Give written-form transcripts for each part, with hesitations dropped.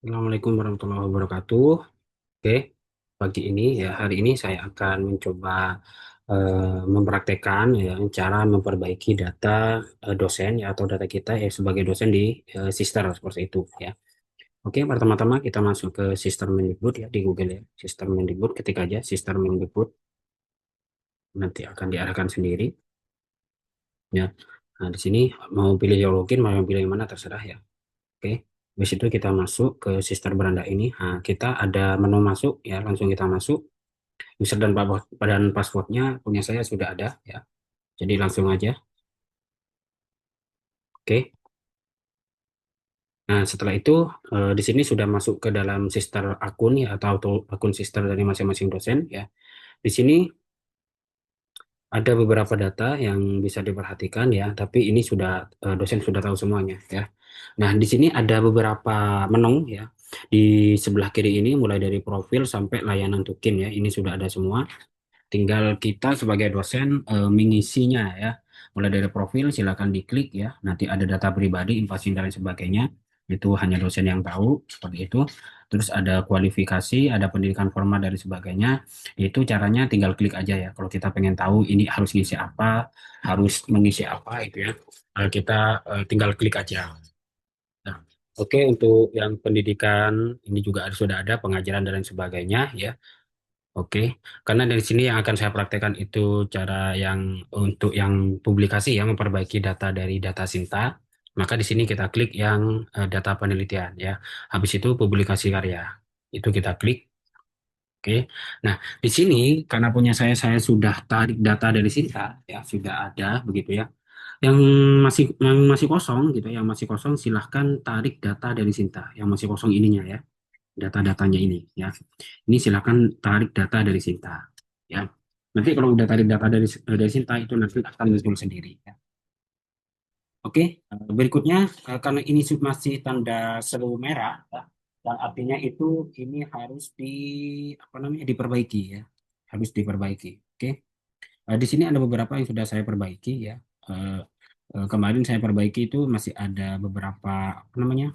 Assalamualaikum warahmatullahi wabarakatuh. Oke, pagi ini ya hari ini saya akan mencoba mempraktekkan ya cara memperbaiki data dosen ya atau data kita ya sebagai dosen di Sister seperti itu ya. Oke, pertama-tama kita masuk ke Sister Mendikbud ya di Google ya. Sister Mendikbud ketik aja Sister Mendikbud nanti akan diarahkan sendiri ya. Nah, di sini mau pilih yang login mau pilih yang mana terserah ya. Oke. Habis itu kita masuk ke Sister Beranda ini. Nah, kita ada menu masuk ya, langsung kita masuk. User dan passwordnya punya saya sudah ada ya. Jadi langsung aja. Oke. Nah, setelah itu di sini sudah masuk ke dalam sister akun ya atau akun sister dari masing-masing dosen ya. Di sini ada beberapa data yang bisa diperhatikan ya, tapi ini sudah dosen sudah tahu semuanya ya. Nah, di sini ada beberapa menu ya. Di sebelah kiri ini mulai dari profil sampai layanan token ya. Ini sudah ada semua. Tinggal kita sebagai dosen mengisinya ya. Mulai dari profil silakan diklik ya. Nanti ada data pribadi, invasi dan lain sebagainya. Itu hanya dosen yang tahu seperti itu. Terus ada kualifikasi, ada pendidikan formal dan sebagainya. Itu caranya tinggal klik aja ya. Kalau kita pengen tahu ini harus ngisi apa, harus mengisi apa itu ya. Kita tinggal klik aja. Nah, oke untuk yang pendidikan ini juga sudah ada pengajaran dan lain sebagainya ya. Oke, karena dari sini yang akan saya praktekkan itu cara yang untuk yang publikasi yang memperbaiki data dari data Sinta, maka di sini kita klik yang data penelitian ya. Habis itu publikasi karya. Itu kita klik. Oke. Nah, di sini karena punya saya sudah tarik data dari Sinta ya, sudah ada begitu ya. Yang masih kosong gitu, yang masih kosong silahkan tarik data dari Sinta, yang masih kosong ininya ya, data-datanya ini ya. Ini silakan tarik data dari Sinta ya. Nanti kalau udah tarik data dari Sinta itu nanti akan muncul sendiri ya. Oke, berikutnya karena ini masih tanda seru merah ya, dan artinya itu ini harus apa namanya diperbaiki ya. Harus diperbaiki. Oke. Di sini ada beberapa yang sudah saya perbaiki ya. Eh, Kemarin saya perbaiki itu masih ada beberapa apa namanya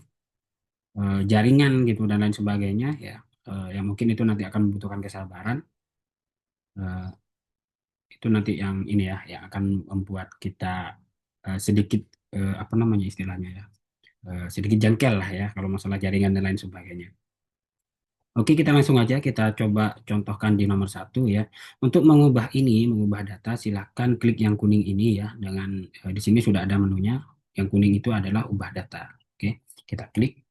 jaringan gitu dan lain sebagainya ya. Yang mungkin itu nanti akan membutuhkan kesabaran. Eh, itu nanti yang ini ya yang akan membuat kita sedikit apa namanya istilahnya ya sedikit jengkel lah ya kalau masalah jaringan dan lain sebagainya. Oke, kita langsung aja kita coba contohkan di nomor satu ya. Untuk mengubah ini, mengubah data, silahkan klik yang kuning ini ya. Dengan di sini sudah ada menunya. Yang kuning itu adalah ubah data. Oke, kita klik.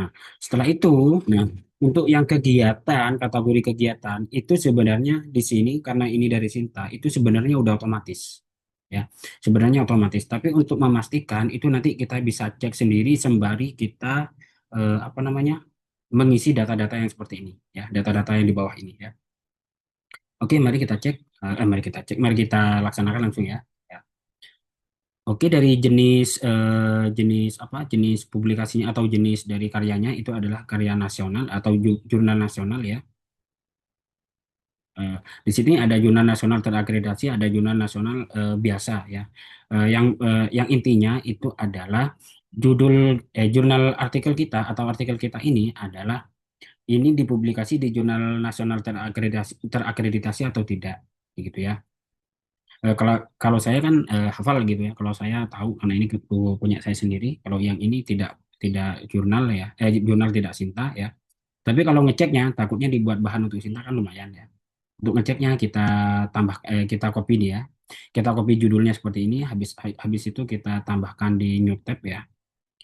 Nah, setelah itu, nah, untuk yang kegiatan, kategori kegiatan, itu sebenarnya di sini, karena ini dari Sinta, itu sebenarnya udah otomatis. Ya, sebenarnya otomatis. Tapi untuk memastikan, itu nanti kita bisa cek sendiri sembari kita, apa namanya, mengisi data-data yang seperti ini. Ya, data-data yang di bawah ini. Ya. Oke, mari kita cek. Mari kita cek. Mari kita laksanakan langsung ya. Ya. Oke, dari jenis apa? Jenis publikasinya atau jenis dari karyanya itu adalah karya nasional atau jurnal nasional ya. Eh, di sini ada jurnal nasional terakreditasi, ada jurnal nasional biasa ya. Yang intinya itu adalah judul jurnal artikel kita atau artikel kita ini adalah ini dipublikasi di jurnal nasional terakreditasi atau tidak, gitu ya. Kalau kalau saya kan hafal gitu ya. Kalau saya tahu karena ini punya saya sendiri. Kalau yang ini tidak jurnal ya, jurnal tidak Sinta ya. Tapi kalau ngeceknya takutnya dibuat bahan untuk Sinta kan lumayan ya. Untuk ngeceknya kita copy dia. Kita copy judulnya seperti ini. Habis itu kita tambahkan di new tab ya.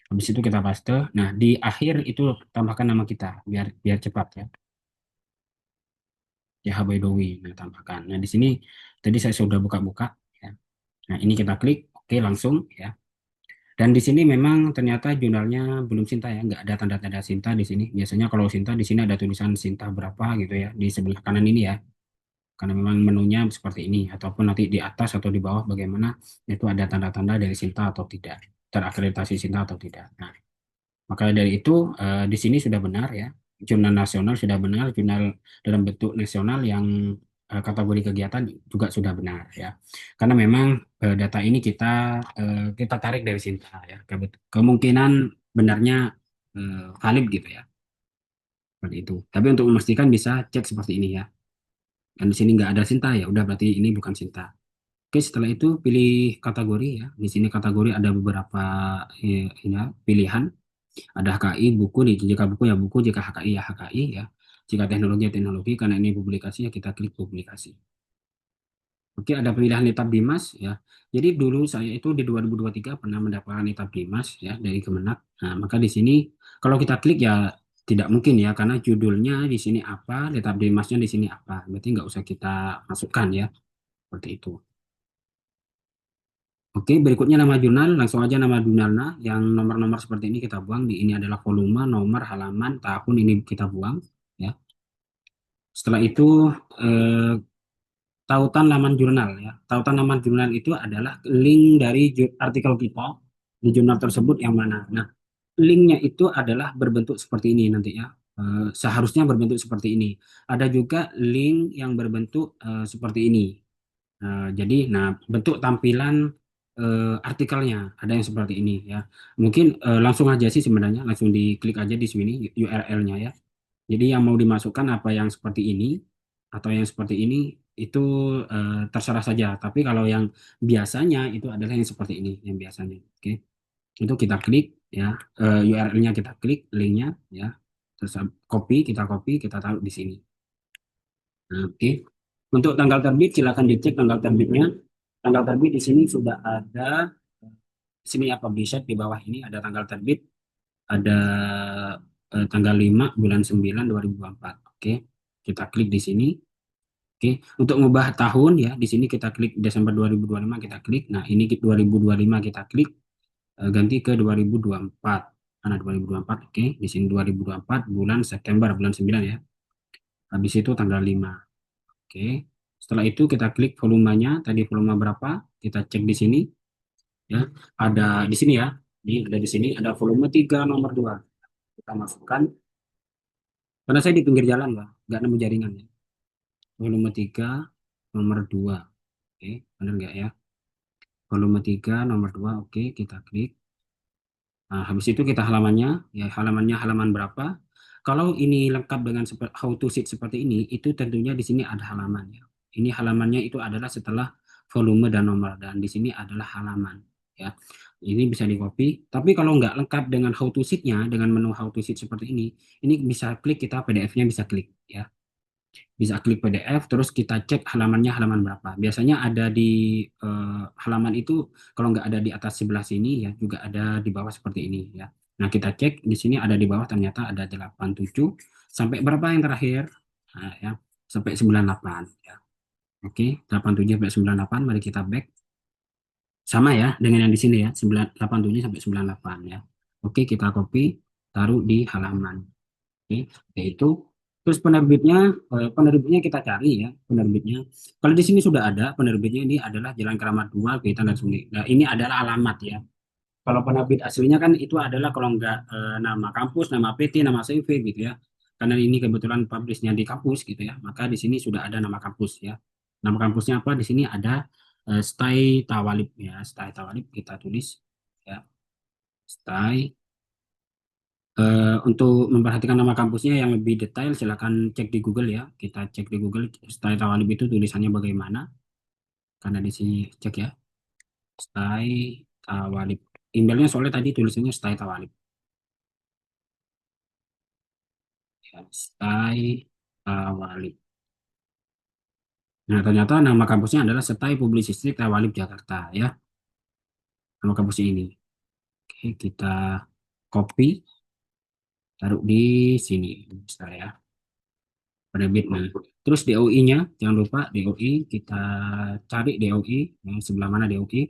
Habis itu kita paste. Nah di akhir itu tambahkan nama kita biar biar cepat ya. Ya Habaydowi. Nah tambahkan. Nah di sini tadi saya sudah buka-buka ya. Nah, ini kita klik, oke langsung ya. Dan di sini memang ternyata jurnalnya belum Sinta ya, nggak ada tanda-tanda Sinta di sini. Biasanya kalau Sinta di sini ada tulisan Sinta berapa gitu ya di sebelah kanan ini ya. Karena memang menunya seperti ini, ataupun nanti di atas atau di bawah bagaimana itu ada tanda-tanda dari Sinta atau tidak, terakreditasi Sinta atau tidak. Nah, maka dari itu di sini sudah benar ya, jurnal nasional sudah benar, jurnal dalam bentuk nasional yang kategori kegiatan juga sudah benar ya. Karena memang data ini kita tarik dari Sinta ya. Kemungkinan benarnya valid gitu ya. Seperti itu. Tapi untuk memastikan bisa cek seperti ini ya. Dan di sini nggak ada Sinta ya, udah berarti ini bukan Sinta. Oke, setelah itu pilih kategori ya. Di sini kategori ada beberapa ini ya, pilihan. Ada HKI, buku nih. Jika buku ya buku, jika HKI ya HKI ya. Jika teknologi ya teknologi, karena ini publikasi ya kita klik publikasi. Oke, ada pilihan Nitab Dimas ya. Jadi dulu saya itu di 2023 pernah mendapatkan Nitab Dimas ya dari Kemenak. Nah, maka di sini kalau kita klik ya tidak mungkin ya karena judulnya di sini apa, Nitab Dimasnya di sini apa. Berarti nggak usah kita masukkan ya seperti itu. Oke, berikutnya nama jurnal, langsung aja nama jurnalnya yang nomor-nomor seperti ini kita buang. Di ini adalah volume, nomor, halaman, tahun ini kita buang ya. Setelah itu eh, tautan laman jurnal ya. Tautan laman jurnal itu adalah link dari artikel kita di jurnal tersebut yang mana. Nah, linknya itu adalah berbentuk seperti ini nanti ya. Seharusnya berbentuk seperti ini. Ada juga link yang berbentuk seperti ini. Jadi, nah bentuk tampilan artikelnya ada yang seperti ini ya. Mungkin langsung aja sih sebenarnya, langsung diklik aja di sini URL-nya ya. Jadi yang mau dimasukkan apa yang seperti ini atau yang seperti ini itu terserah saja. Tapi kalau yang biasanya itu adalah yang seperti ini, yang biasanya. Oke, itu kita klik ya, URL-nya kita klik, linknya ya, terus copy, kita taruh di sini. Nah, oke, untuk tanggal terbit silakan dicek tanggal terbitnya. Tanggal terbit di sini sudah ada. Di sini ya publisher di bawah ini ada tanggal terbit, ada tanggal 5 bulan 9 2024. Oke, kita klik di sini. Oke, untuk mengubah tahun ya, di sini kita klik Desember 2025 kita klik. Nah, ini 2025 kita klik ganti ke 2024. Karena 2024, oke. Di sini 2024 bulan September bulan 9 ya. Habis itu tanggal 5. Oke. Setelah itu kita klik volumenya, tadi volume berapa? Kita cek di sini ya. Ada di sini ya. Ini ada di sini ada volume 3 nomor 2. Kita masukkan karena saya di pinggir jalan, Pak. Nggak nemu jaringan ya. Volume 3 nomor 2. Oke, benar nggak ya? Volume 3 nomor 2. Oke, kita klik. Nah, habis itu kita halamannya, ya halamannya halaman berapa? Kalau ini lengkap dengan how to sheet seperti ini, itu tentunya di sini ada halamannya. Ini halamannya itu adalah setelah volume dan nomor, dan di sini adalah halaman. Ya, ini bisa di copy. Tapi kalau nggak lengkap dengan how to sheet-nya, dengan menu how to sheet seperti ini bisa klik kita PDF-nya bisa klik. Ya, bisa klik PDF terus kita cek halamannya halaman berapa. Biasanya ada di halaman itu kalau nggak ada di atas sebelah sini ya juga ada di bawah seperti ini ya. Nah, kita cek di sini ada di bawah ternyata ada 87 sampai berapa yang terakhir? Nah, ya, sampai 98 ya. Oke, 87 sampai 98 mari kita back. Sama ya dengan yang di sini ya, 87 sampai 98 ya. Oke, kita copy taruh di halaman. Oke, yaitu terus penerbitnya kita cari ya penerbitnya. Kalau di sini sudah ada penerbitnya ini adalah Jalan Keramat 2 Wetan dan Sungai. Nah, ini adalah alamat ya. Kalau penerbit aslinya kan itu adalah kalau enggak nama kampus, nama PT, nama CV gitu ya. Karena ini kebetulan publishnya di kampus gitu ya, maka di sini sudah ada nama kampus ya. Nama kampusnya apa? Di sini ada Stai Tawalib ya. Stai Tawalib kita tulis ya. Stai. Untuk memperhatikan nama kampusnya yang lebih detail, silakan cek di Google ya. Kita cek di Google Stai Tawalib itu tulisannya bagaimana. Karena di sini cek ya, Stai Tawalib. Emailnya soalnya tadi tulisannya Stai Tawalib. Ya, Stai Tawalib. Nah, ternyata nama kampusnya adalah Stai Publisistik Tawalib Jakarta ya. Nama kampusnya ini. Oke, kita copy, taruh di sini. Bentar ya. Penerbit. Nah, terus DOI-nya, jangan lupa DOI, kita cari DOI, yang sebelah mana DOI.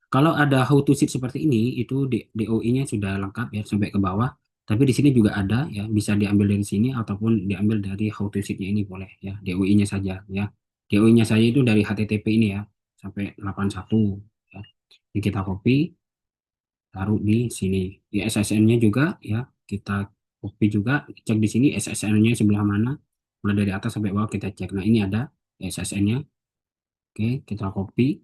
Kalau ada how to sheet seperti ini, itu DOI-nya sudah lengkap ya sampai ke bawah. Tapi di sini juga ada ya, bisa diambil dari sini ataupun diambil dari how to sheet-nya ini boleh ya, DOI-nya saja ya. DOI-nya saya itu dari HTTP ini ya, sampai 81 ya. Ini kita copy, taruh di sini. Di SSN-nya juga ya, kita copy juga, cek di sini SSN-nya sebelah mana. Mulai dari atas sampai bawah kita cek. Nah, ini ada SSN-nya. Oke, kita copy.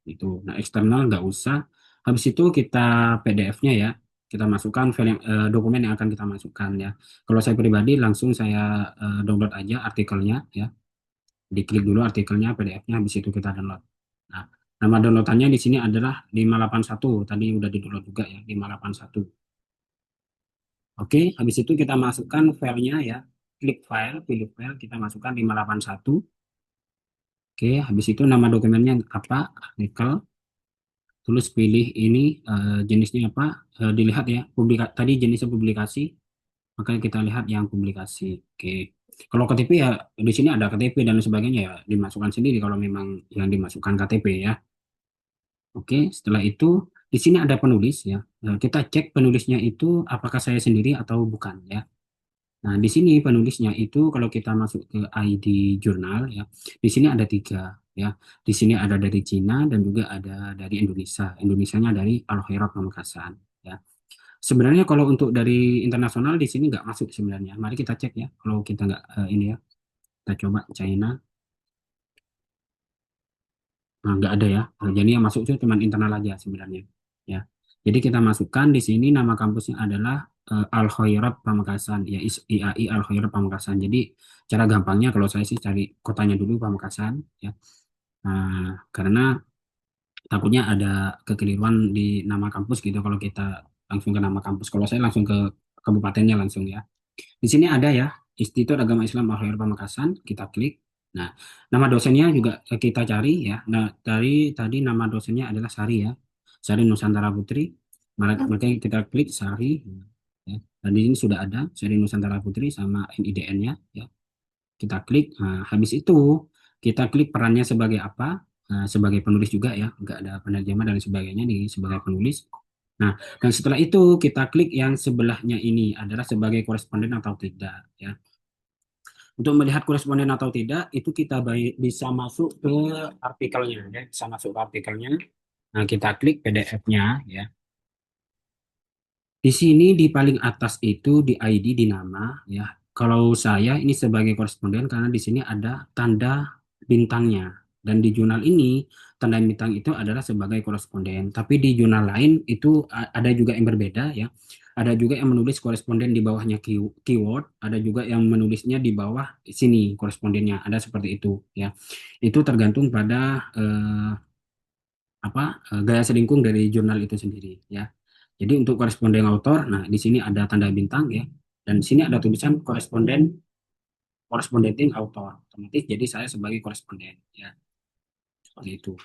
Itu. Nah, eksternal nggak usah. Habis itu kita PDF-nya ya, kita masukkan file dokumen yang akan kita masukkan ya. Kalau saya pribadi langsung saya download aja artikelnya ya. Diklik dulu artikelnya, PDF-nya, habis itu kita download. Nah, nama downloadannya di sini adalah 581. Tadi udah di-download juga ya, 581. Oke, habis itu kita masukkan filenya ya. Klik file, pilih file, kita masukkan 581. Oke, habis itu nama dokumennya apa? Artikel. Terus pilih ini jenisnya apa? Dilihat ya. Tadi jenisnya publikasi, maka kita lihat yang publikasi. Oke. Kalau KTP ya di sini ada KTP dan sebagainya ya dimasukkan sendiri kalau memang yang dimasukkan KTP ya. Oke, setelah itu di sini ada penulis ya. Nah, kita cek penulisnya itu apakah saya sendiri atau bukan ya. Nah, di sini penulisnya itu kalau kita masuk ke ID jurnal ya, di sini ada tiga ya. Di sini ada dari Cina dan juga ada dari Indonesia. Indonesianya dari Al Khairot Pamekasan ya. Sebenarnya kalau untuk dari internasional di sini nggak masuk sebenarnya. Mari kita cek ya. Kalau kita nggak ini ya, kita coba China. Nah, nggak ada ya. Nah, jadi yang masuk itu cuma internal aja sebenarnya. Ya. Jadi kita masukkan di sini nama kampusnya adalah Al Khairat Pamekasan. Ya, IAI Al Khairat Pamekasan. Jadi cara gampangnya kalau saya sih cari kotanya dulu Pamekasan. Ya. Nah, karena takutnya ada kekeliruan di nama kampus gitu kalau kita langsung ke nama kampus. Kalau saya langsung ke kabupatennya langsung ya. Di sini ada ya, Institut Agama Islam Al-Khair Pamekasan, kita klik. Nah, nama dosennya juga kita cari ya. Nah, dari tadi nama dosennya adalah Sari ya. Sari Nusantara Putri. Makanya kita klik Sari. Ya. Dan di sini sudah ada Sari Nusantara Putri sama NIDN-nya ya. Kita klik. Nah, habis itu kita klik perannya sebagai apa? Nah, sebagai penulis juga ya. Enggak ada penerjemah dan sebagainya di sebagai penulis. Nah, dan setelah itu kita klik yang sebelahnya ini adalah sebagai koresponden atau tidak ya. Untuk melihat koresponden atau tidak itu kita bisa masuk ke artikelnya ya, bisa masuk ke artikelnya. Nah, kita klik PDF-nya ya. Di sini di paling atas itu di ID di nama ya. Kalau saya ini sebagai koresponden karena di sini ada tanda bintangnya dan di jurnal ini tanda bintang itu adalah sebagai koresponden. Tapi di jurnal lain itu ada juga yang berbeda ya. Ada juga yang menulis koresponden di bawahnya keyword, ada juga yang menulisnya di bawah sini korespondennya. Ada seperti itu ya. Itu tergantung pada gaya selingkung dari jurnal itu sendiri ya. Jadi untuk koresponden autor, nah di sini ada tanda bintang ya, dan di sini ada tulisan korespondenting autor. Otomatis jadi saya sebagai koresponden ya, seperti itu.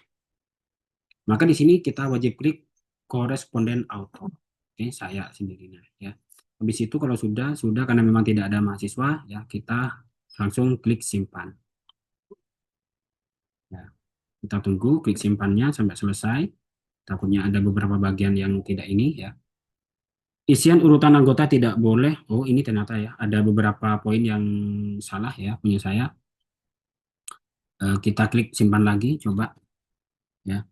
Maka di sini kita wajib klik koresponden autor. Oke, saya sendirinya ya. Habis itu kalau sudah karena memang tidak ada mahasiswa ya, kita langsung klik simpan. Ya, kita tunggu klik simpannya sampai selesai. Takutnya ada beberapa bagian yang tidak ini ya. Isian urutan anggota tidak boleh. Oh, ini ternyata ya, ada beberapa poin yang salah ya punya saya. Kita klik simpan lagi, coba ya.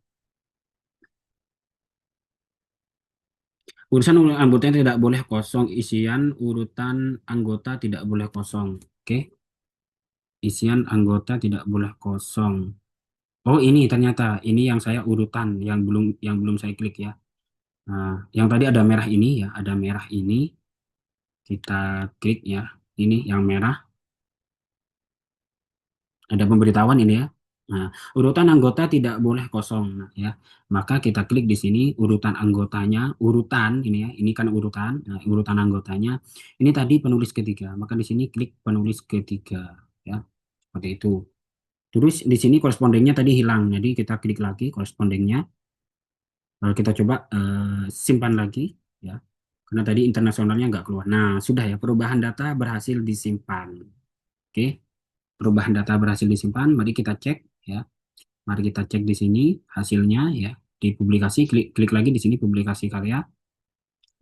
Urusan anggota tidak boleh kosong. Isian urutan anggota tidak boleh kosong. Oke, isian anggota tidak boleh kosong. Oh, ini ternyata ini yang saya urutan yang belum saya klik ya. Nah, yang tadi ada merah ini ya, ada merah ini. Kita klik ya. Ini yang merah. Ada pemberitahuan ini ya. Nah, urutan anggota tidak boleh kosong. Nah, ya, maka kita klik di sini urutan anggotanya, urutan ini ya, ini kan urutan, nah, urutan anggotanya. Ini tadi penulis ketiga, maka di sini klik penulis ketiga, ya, seperti itu. Terus di sini korespondennya tadi hilang, jadi kita klik lagi korespondennya. Lalu kita coba simpan lagi, ya, karena tadi internasionalnya nggak keluar. Nah, sudah ya, perubahan data berhasil disimpan. Oke, perubahan data berhasil disimpan. Mari kita cek, ya. Mari kita cek di sini hasilnya ya. Di publikasi, klik lagi di sini publikasi karya.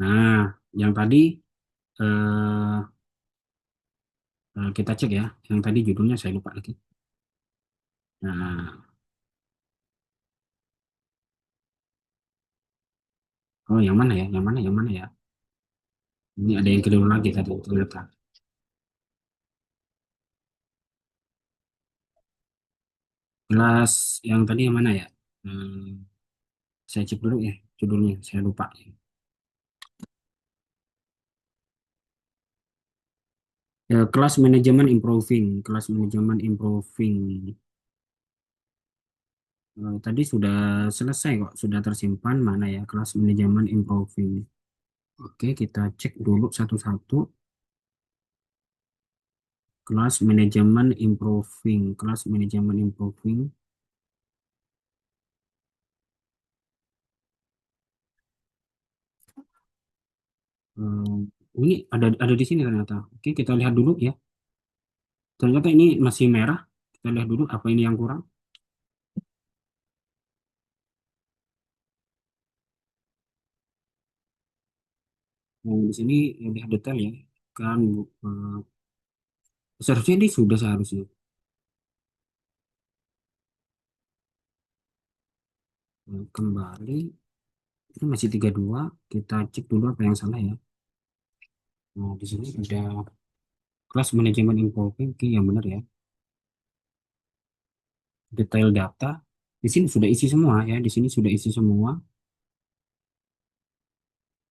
Nah, yang tadi eh, kita cek ya. Yang tadi judulnya saya lupa lagi. Nah, oh yang mana ya? Yang mana? Yang mana ya? Ini ada yang keliru lagi tadi ternyata. Kelas yang tadi yang mana ya? Hmm, saya cek dulu ya judulnya, saya lupa. Ya, kelas manajemen improving, kelas manajemen improving. Tadi sudah selesai kok, sudah tersimpan mana ya kelas manajemen improving. Oke, kita cek dulu satu-satu. Kelas manajemen improving, kelas manajemen improving. Eh, ini ada di sini ternyata. Oke, kita lihat dulu ya. Ternyata ini masih merah. Kita lihat dulu apa ini yang kurang. Di sini lihat detail ya. Kan eh, seharusnya ini sudah seharusnya. Kembali. Ini masih 32. Kita cek dulu apa yang salah ya. Nah, di sini ada kelas manajemen improving. Oke, yang benar ya. Detail data. Di sini sudah isi semua ya. Di sini sudah isi semua.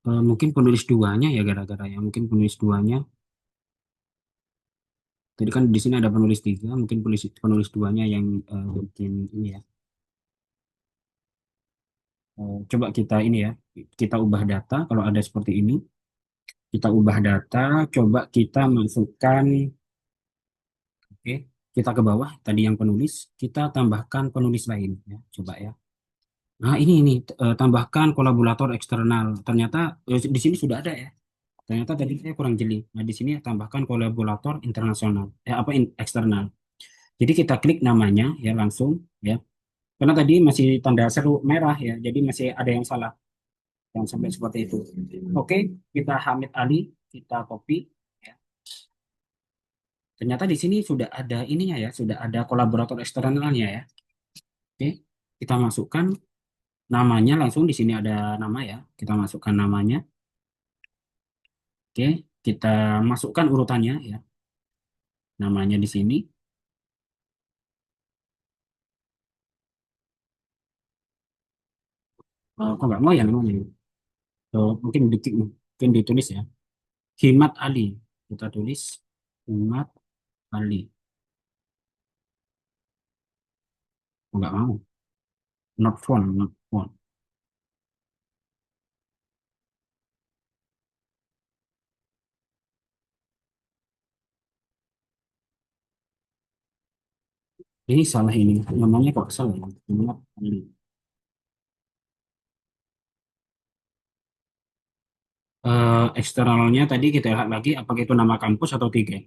Mungkin penulis duanya ya gara-gara ya. Mungkin penulis duanya. Tadi kan di sini ada penulis tiga. Mungkin penulis penulis duanya yang bikin ini ya. Coba kita ini ya. Kita ubah data. Kalau ada seperti ini. Kita ubah data. Coba kita masukkan. Oke. Kita ke bawah. Tadi yang penulis. Kita tambahkan penulis lain ya. Coba ya. Nah, ini tambahkan kolaborator eksternal. Ternyata di sini sudah ada ya. Ternyata tadi saya kurang jeli. Nah, di sini tambahkan kolaborator internasional. Apa eksternal. Jadi kita klik namanya ya langsung ya. Karena tadi masih tanda seru merah ya. Jadi masih ada yang salah. Yang sampai seperti itu. Oke, kita Hamid Ali, kita copy ya. Ternyata di sini sudah ada ininya ya, sudah ada kolaborator eksternalnya ya. Oke, kita masukkan namanya langsung di sini ada nama ya. Kita masukkan namanya. Oke, kita masukkan urutannya ya. Namanya di sini. Kok nggak mau ya namanya? Mungkin mungkin ditulis ya. Himat Ali. Kita tulis Himat Ali. Kok nggak mau. Not font, not font. Ini salah ini. Namanya kok salah ya? Himat Ali. Eksternalnya tadi kita lihat lagi apakah itu nama kampus atau tiga.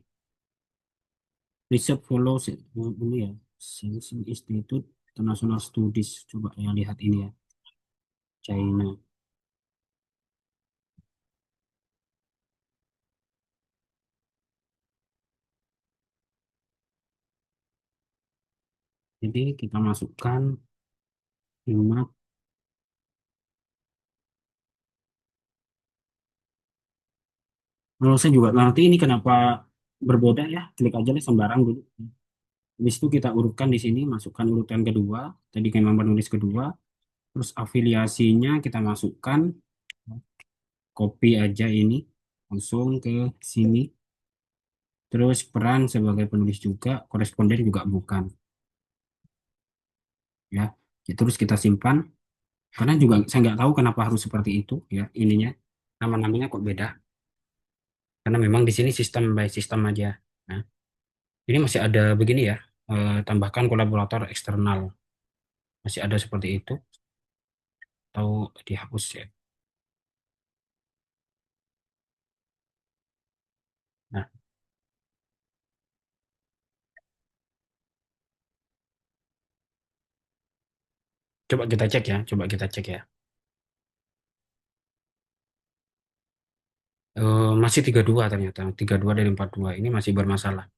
Research Follows ini ya. Sensing Institute International Studies. Coba ya lihat ini ya. China. Jadi kita masukkan Himat. Kalau saya juga nggak ngerti ini kenapa berbeda ya. Klik aja lah sembarang dulu. Habis itu kita urutkan di sini, masukkan urutan kedua. Tadi kan yang penulis kedua. Terus afiliasinya kita masukkan. Copy aja ini. Langsung ke sini. Terus peran sebagai penulis juga, koresponden juga bukan. Ya. Ya, terus kita simpan. Karena juga saya nggak tahu kenapa harus seperti itu ya ininya. Nama-namanya kok beda. Karena memang di sini sistem by sistem aja. Nah, ini masih ada begini ya. Tambahkan kolaborator eksternal. Masih ada seperti itu. Atau dihapus ya. Nah, coba kita cek ya. Coba kita cek ya. Masih 32 ternyata. 32 dari 42 ini masih bermasalah.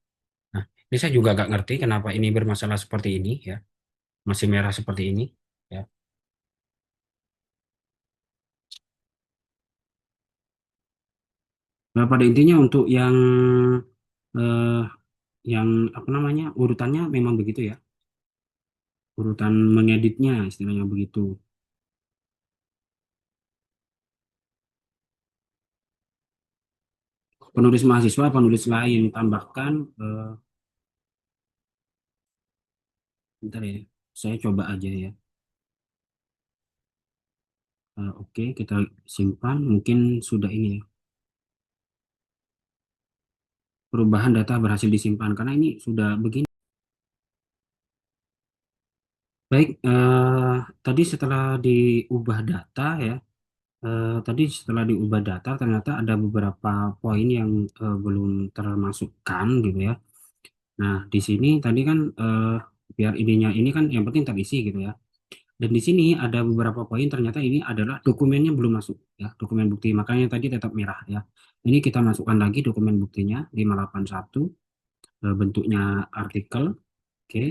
Nah, ini saya juga nggak ngerti kenapa ini bermasalah seperti ini ya. Masih merah seperti ini. Ya. Nah, pada intinya untuk eh, yang apa namanya urutannya memang begitu ya. urutan mengeditnya, istilahnya begitu. Penulis mahasiswa, penulis lain, tambahkan, bentar ya, saya coba aja ya. Oke, kita simpan, mungkin sudah ini ya, perubahan data berhasil disimpan, karena ini sudah begini. Baik, tadi setelah diubah data ya, tadi setelah diubah data ternyata ada beberapa poin yang belum termasukkan gitu ya. Nah, di sini tadi kan biar ininya ini kan yang penting terisi gitu ya. Dan di sini ada beberapa poin ternyata ini adalah dokumennya belum masuk ya, dokumen bukti. Makanya tadi tetap merah ya. Ini kita masukkan lagi dokumen buktinya 581, bentuknya artikel, oke.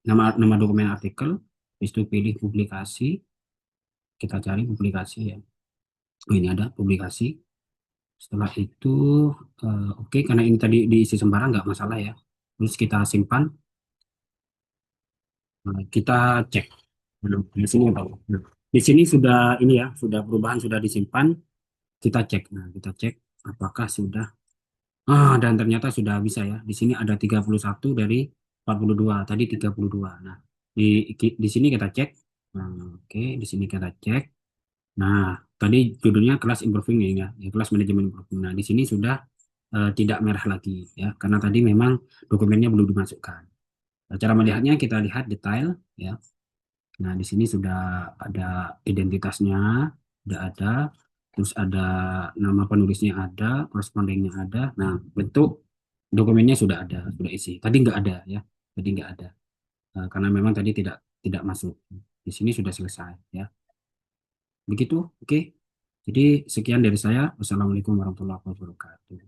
Nama nama dokumen artikel, habis itu pilih publikasi, kita cari publikasi ya. Oh, ini ada publikasi. Setelah itu oke, karena ini tadi diisi sembarang nggak masalah ya. Terus kita simpan, kita cek. Di sini apa? Nah, di sini sudah ini ya, sudah perubahan sudah disimpan. Kita cek. Nah, kita cek apakah sudah. Dan ternyata sudah bisa ya. Di sini ada 31 dari 42. Tadi 32. Nah, di sini kita cek. Nah, oke, di sini kita cek. Nah, tadi judulnya kelas improving ya, ya, kelas manajemen improving. Nah, di sini sudah tidak merah lagi ya, karena tadi memang dokumennya belum dimasukkan. Nah, cara melihatnya kita lihat detail ya. Nah, di sini sudah ada identitasnya, sudah ada, terus ada nama penulisnya ada, korespondennya ada. Nah, bentuk dokumennya sudah ada, sudah isi. Tadi nggak ada ya, tadi nggak ada. Karena memang tadi tidak tidak masuk. Di sini sudah selesai ya. Begitu, oke. Jadi sekian dari saya. Wassalamualaikum warahmatullahi wabarakatuh.